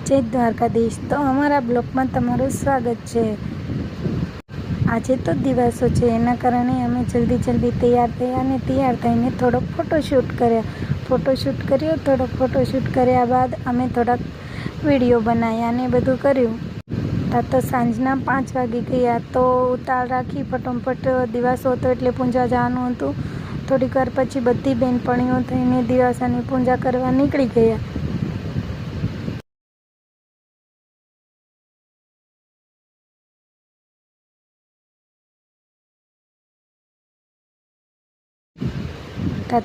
જય દ્વારકાધીશ। તો અમારા બ્લોગમાં તમારું સ્વાગત છે। આજે તો દિવસો છે, એના કારણે અમે જલ્દી તૈયાર થયા અને તૈયાર થઈને થોડોક ફોટોશૂટ કર્યો। થોડોક ફોટોશૂટ કર્યા બાદ અમે થોડાક વિડીયો બનાવ્યા અને બધું કર્યું। તો સાંજના 5 વાગી ગયા, તો ઉતાળ રાખી ફટોફટ દિવાસો હતો એટલે પૂંજા જવાનું હતું। થોડીક વાર પછી બધી બહેનપણીઓ થઈને દિવાસાની પૂજા કરવા નીકળી ગયા।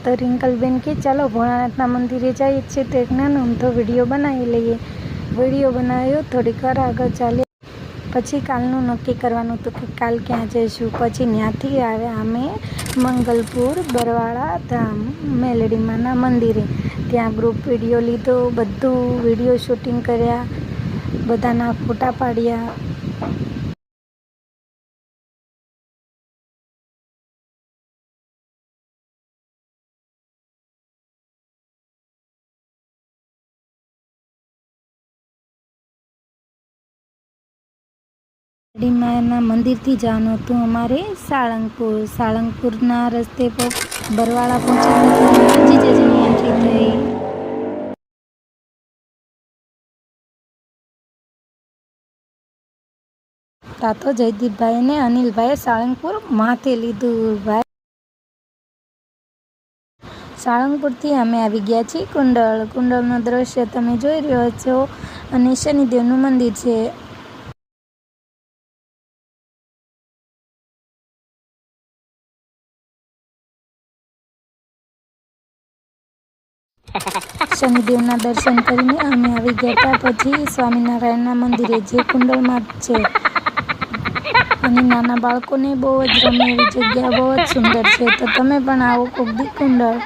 તો રિંકલબેન કે ચાલો ભોળાનાથના મંદિરે જઈએ છીએ, તો એક નાનો અમથો વિડીયો બનાવી લઈએ। વિડીયો બનાવ્યો, થોડીક વાર આગળ ચાલ્યા પછી કાલનું નક્કી કરવાનું હતું કે કાલ ક્યાં જઈશું। પછી ત્યાંથી આવ્યા અમે મંગલપુર બરવાળા ધામ મેલડીમાના મંદિરે। ત્યાં ગ્રુપ વિડીયો લીધો, બધું વિડીયો શૂટિંગ કર્યા, બધાના ફોટા પાડ્યા। મેલડીમાના મંદિરથી જવાનું હતું અમારે સાળંગપુરના રસ્તે પર બરવાળા પહોંચ્યા, જીજાજીની એન્ટ્રી થઈ। તો જયદીપભાઈ ને અનિલભાઈએ સાળંગપુર માથે લીધું। સાળંગપુરથી અમે આવી ગયા છીએ કુંડળનું દ્રશ્ય તમે જોઈ રહ્યો છો અને શનિદેવનું મંદિર છે। શનિદેવના દર્શન કરીને અમે આવી ગયા પછી સ્વામિનારાયણના મંદિરે, જે કુંડળમાં જ છે અને નાના બાળકોને બહુ જ રમે એવી જગ્યા, બહુ જ સુંદર છે। તો તમે પણ આવો કોક દી કુંડળ।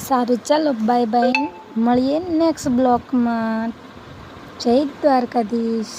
સારું, ચાલો બાય બાય, મળીએ નેક્સ્ટ બ્લોગમાં। જય દ્વારકાધીશ।